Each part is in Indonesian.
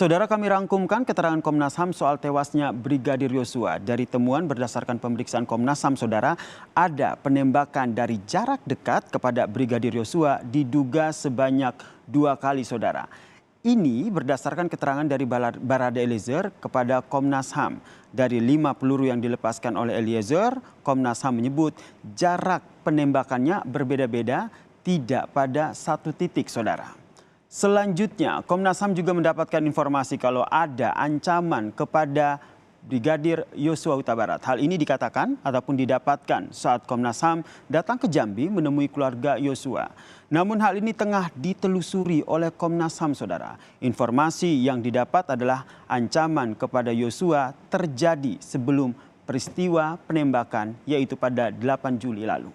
Saudara, kami rangkumkan keterangan Komnas HAM soal tewasnya Brigadir Yosua. Dari temuan berdasarkan pemeriksaan Komnas HAM, saudara, ada penembakan dari jarak dekat kepada Brigadir Yosua diduga sebanyak 2 kali, saudara. Ini berdasarkan keterangan dari Barada Eliezer kepada Komnas HAM. Dari 5 peluru yang dilepaskan oleh Eliezer, Komnas HAM menyebut jarak penembakannya berbeda-beda, tidak pada satu titik, saudara. Selanjutnya, Komnas HAM juga mendapatkan informasi kalau ada ancaman kepada Brigadir Yosua Huta Barat. Hal ini dikatakan ataupun didapatkan saat Komnas HAM datang ke Jambi menemui keluarga Yosua. Namun hal ini tengah ditelusuri oleh Komnas HAM, saudara. Informasi yang didapat adalah ancaman kepada Yosua terjadi sebelum peristiwa penembakan, yaitu pada 8 Juli lalu.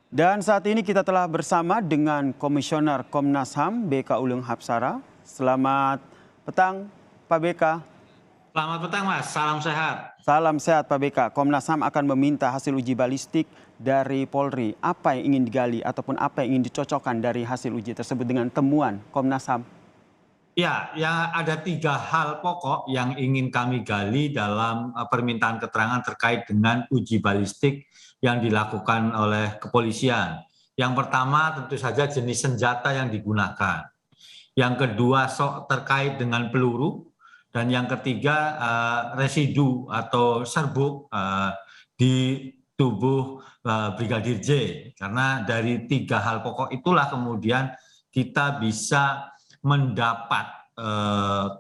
Dan saat ini kita telah bersama dengan Komisioner Komnas HAM BK Ulung Hapsara. Selamat petang Pak BK. Selamat petang Mas, salam sehat. Salam sehat Pak BK. Komnas HAM akan meminta hasil uji balistik dari Polri. Apa yang ingin digali ataupun apa yang ingin dicocokkan dari hasil uji tersebut dengan temuan Komnas HAM? Ya, ada 3 hal pokok yang ingin kami gali dalam permintaan keterangan terkait dengan uji balistik yang dilakukan oleh kepolisian. Yang pertama tentu saja jenis senjata yang digunakan. Yang kedua terkait dengan peluru. Dan yang ketiga residu atau serbuk di tubuh Brigadir J. Karena dari 3 hal pokok itulah kemudian kita bisa mendapat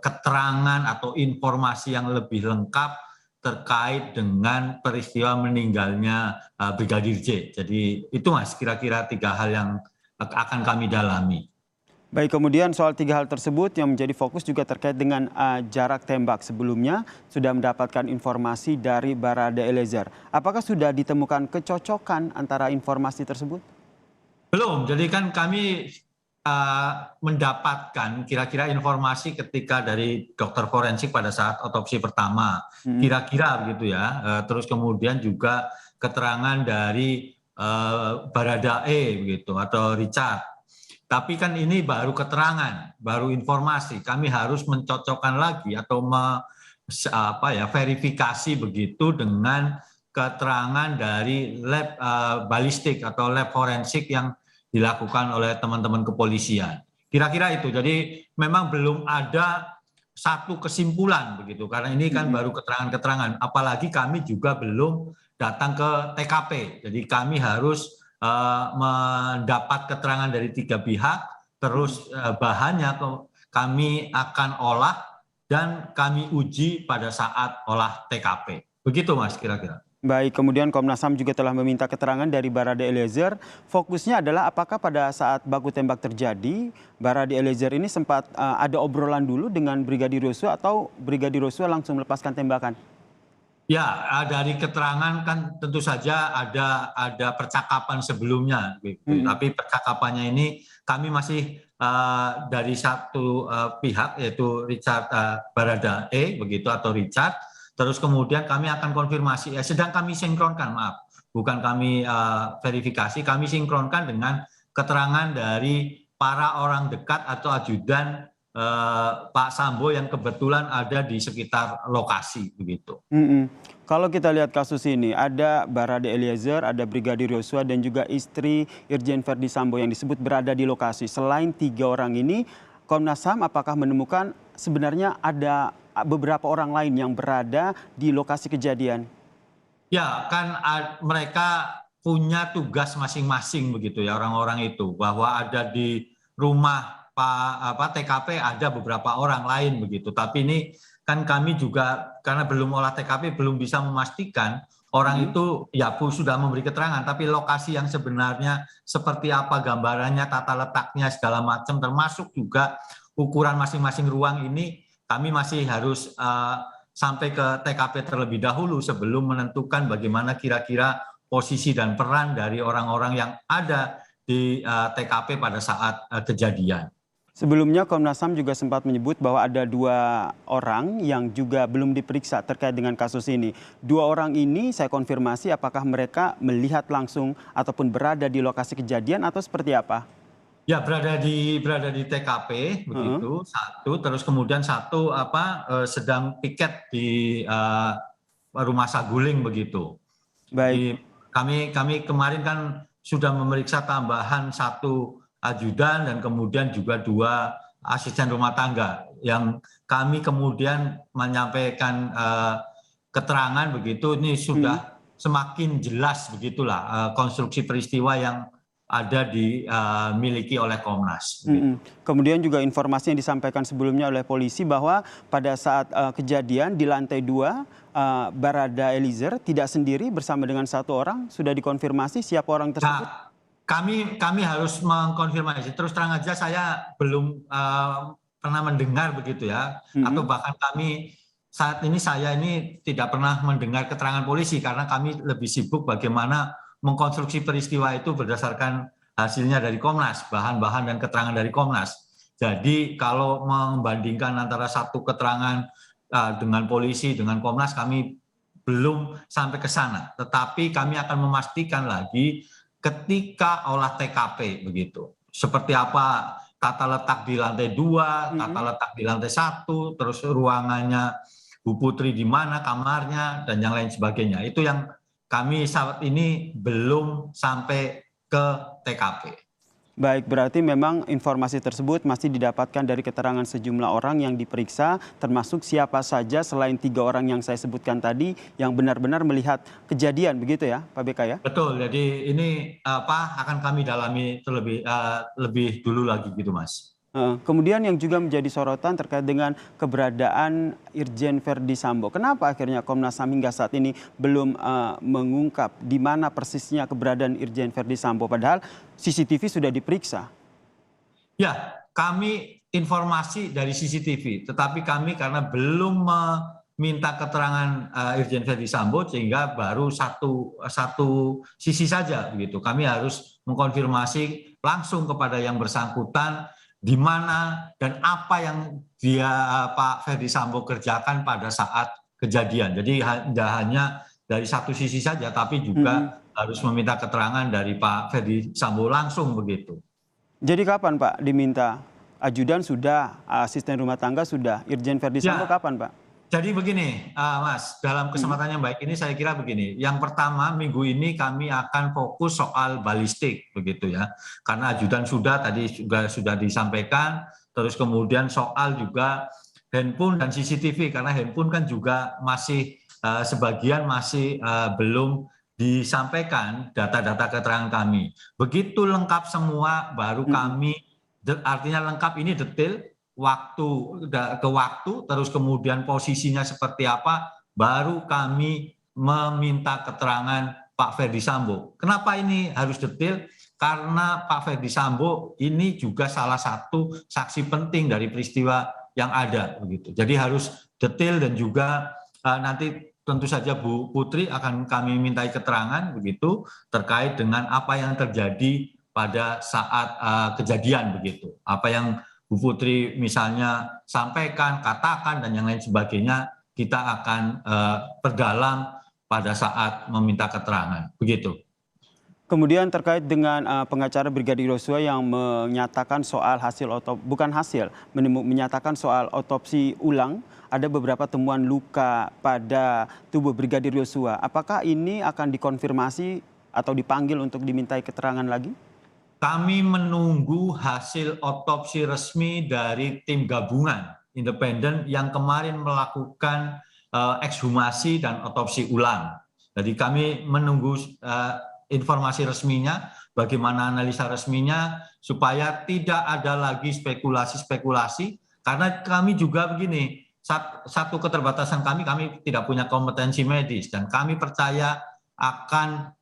keterangan atau informasi yang lebih lengkap terkait dengan peristiwa meninggalnya Brigadir J. Jadi itu Mas, kira-kira 3 hal yang akan kami dalami. Baik, kemudian soal 3 hal tersebut yang menjadi fokus juga terkait dengan jarak tembak. Sebelumnya sudah mendapatkan informasi dari Barada Eliezer. Apakah sudah ditemukan kecocokan antara informasi tersebut? Belum, jadi kan kami mendapatkan kira-kira informasi ketika dari dokter forensik pada saat otopsi pertama, kira-kira begitu ya. Terus kemudian juga keterangan dari Barada E begitu atau Richard. Tapi kan ini baru keterangan, baru informasi. Kami harus mencocokkan lagi atau verifikasi begitu dengan keterangan dari lab balistik atau lab forensik yang dilakukan oleh teman-teman kepolisian. Kira-kira itu. Jadi memang belum ada satu kesimpulan begitu. Karena ini kan baru keterangan-keterangan. Apalagi kami juga belum datang ke TKP. Jadi kami harus mendapat keterangan dari 3 pihak. Terus bahannya kami akan olah dan kami uji pada saat olah TKP. Begitu Mas kira-kira. Baik, kemudian Komnas HAM juga telah meminta keterangan dari Barada Eliezer. Fokusnya adalah apakah pada saat baku tembak terjadi, Barada Eliezer ini sempat ada obrolan dulu dengan Brigadir Yosua atau Brigadir Yosua langsung melepaskan tembakan? Ya, dari keterangan kan tentu saja ada percakapan sebelumnya. Tapi percakapannya ini kami masih dari satu pihak yaitu Richard Barada E begitu atau Richard. Terus kemudian kami akan konfirmasi, sedang kami sinkronkan, maaf, bukan kami verifikasi, kami sinkronkan dengan keterangan dari para orang dekat atau ajudan Pak Sambo yang kebetulan ada di sekitar lokasi, begitu. Kalau kita lihat kasus ini, ada Barada Eliezer, ada Brigadir Yosua dan juga istri Irjen Verdi Sambo yang disebut berada di lokasi. Selain 3 orang ini, Komnas HAM apakah menemukan sebenarnya ada beberapa orang lain yang berada di lokasi kejadian? Ya, kan mereka punya tugas masing-masing begitu ya orang-orang itu, bahwa ada di rumah TKP ada beberapa orang lain begitu. Tapi ini kan kami juga karena belum olah TKP belum bisa memastikan orang itu ya sudah memberi keterangan, tapi lokasi yang sebenarnya seperti apa gambarannya, tata letaknya segala macam, termasuk juga ukuran masing-masing ruang ini. Kami masih harus sampai ke TKP terlebih dahulu sebelum menentukan bagaimana kira-kira posisi dan peran dari orang-orang yang ada di TKP pada saat kejadian. Sebelumnya Komnas HAM juga sempat menyebut bahwa ada 2 orang yang juga belum diperiksa terkait dengan kasus ini. 2 orang ini saya konfirmasi apakah mereka melihat langsung ataupun berada di lokasi kejadian atau seperti apa? Ya, berada di TKP begitu satu, terus kemudian satu sedang piket di rumah saguling begitu. Baik. Jadi kami kemarin kan sudah memeriksa tambahan satu ajudan dan kemudian juga 2 asisten rumah tangga yang kami kemudian menyampaikan keterangan begitu. Ini sudah semakin jelas begitulah konstruksi peristiwa yang ada dimiliki oleh Komnas. Kemudian juga informasi yang disampaikan sebelumnya oleh polisi bahwa pada saat kejadian di lantai 2, Barada Eliezer tidak sendiri bersama dengan 1 orang. Sudah dikonfirmasi siapa orang tersebut? Nah, kami harus mengkonfirmasi. Terus terang aja saya belum pernah mendengar begitu ya, atau bahkan saat ini saya tidak pernah mendengar keterangan polisi karena kami lebih sibuk bagaimana mengkonstruksi peristiwa itu berdasarkan hasilnya dari Komnas, bahan-bahan dan keterangan dari Komnas. Jadi kalau membandingkan antara satu keterangan dengan polisi dengan Komnas, kami belum sampai ke sana. Tetapi kami akan memastikan lagi ketika olah TKP begitu. Seperti apa tata letak di lantai 2, tata letak di lantai 1, terus ruangannya Bu Putri di mana kamarnya dan yang lain sebagainya. Itu yang kami saat ini belum sampai ke TKP. Baik, berarti memang informasi tersebut masih didapatkan dari keterangan sejumlah orang yang diperiksa, termasuk siapa saja selain 3 orang yang saya sebutkan tadi yang benar-benar melihat kejadian, begitu ya Pak BK ya? Betul, jadi ini akan kami dalami lebih dulu lagi gitu Mas. Kemudian yang juga menjadi sorotan terkait dengan keberadaan Irjen Verdi Sambo. Kenapa akhirnya Komnas HAM hingga saat ini belum mengungkap di mana persisnya keberadaan Irjen Verdi Sambo, padahal CCTV sudah diperiksa? Ya, kami informasi dari CCTV, tetapi kami karena belum meminta keterangan Irjen Verdi Sambo sehingga baru satu sisi saja begitu. Kami harus mengkonfirmasi langsung kepada yang bersangkutan di mana dan apa yang Pak Verdi Sambo kerjakan pada saat kejadian. Jadi tidak hanya dari satu sisi saja, tapi juga harus meminta keterangan dari Pak Verdi Sambo langsung begitu. Jadi kapan Pak diminta? Ajudan sudah, asisten rumah tangga sudah, Irjen Verdi Sambo kapan Pak? Jadi begini Mas, dalam kesempatan yang baik ini saya kira begini. Yang pertama minggu ini kami akan fokus soal balistik begitu ya. Karena ajudan tadi juga sudah disampaikan, terus kemudian soal juga handphone dan CCTV karena handphone kan juga masih sebagian masih belum disampaikan data-data keterangan kami. Begitu lengkap semua baru kami, artinya lengkap ini detail, waktu ke waktu, terus kemudian posisinya seperti apa, baru kami meminta keterangan Pak Verdi Sambo. Kenapa ini harus detail? Karena Pak Verdi Sambo ini juga salah satu saksi penting dari peristiwa yang ada begitu. Jadi harus detail dan juga nanti tentu saja Bu Putri akan kami mintai keterangan begitu terkait dengan apa yang terjadi pada saat kejadian begitu. Apa yang Bu Putri misalnya sampaikan, katakan, dan yang lain sebagainya, kita akan perdalam pada saat meminta keterangan. Begitu. Kemudian terkait dengan pengacara Brigadir Yosua yang menyatakan soal menyatakan soal otopsi ulang, ada beberapa temuan luka pada tubuh Brigadir Yosua. Apakah ini akan dikonfirmasi atau dipanggil untuk dimintai keterangan lagi? Kami menunggu hasil otopsi resmi dari tim gabungan independen yang kemarin melakukan ekshumasi dan otopsi ulang. Jadi kami menunggu informasi resminya, bagaimana analisa resminya, supaya tidak ada lagi spekulasi-spekulasi, karena kami juga begini, satu keterbatasan kami tidak punya kompetensi medis, dan kami percaya akan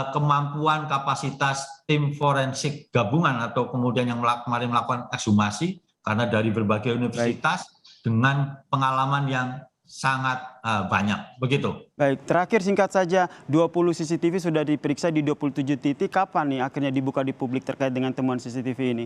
kemampuan kapasitas tim forensik gabungan atau kemudian yang kemarin melakukan ekshumasi karena dari berbagai universitas dengan pengalaman yang sangat banyak. Begitu. Baik, terakhir singkat saja, 20 CCTV sudah diperiksa di 27 titik. Kapan nih akhirnya dibuka di publik terkait dengan temuan CCTV ini?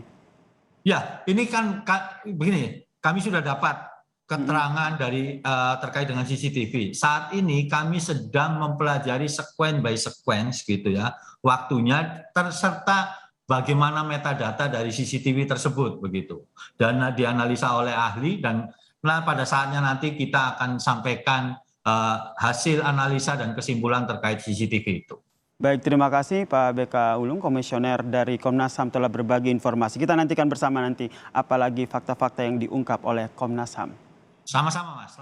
Ya, ini kan begini, kami sudah dapat keterangan dari terkait dengan CCTV. Saat ini kami sedang mempelajari sequence by sequence gitu ya, waktunya serta bagaimana metadata dari CCTV tersebut begitu. Dan dianalisa oleh ahli dan pada saatnya nanti kita akan sampaikan hasil analisa dan kesimpulan terkait CCTV itu. Baik, terima kasih Pak BK Ulung, Komisioner dari Komnas HAM telah berbagi informasi. Kita nantikan bersama nanti apalagi fakta-fakta yang diungkap oleh Komnas HAM. Sama-sama Mas.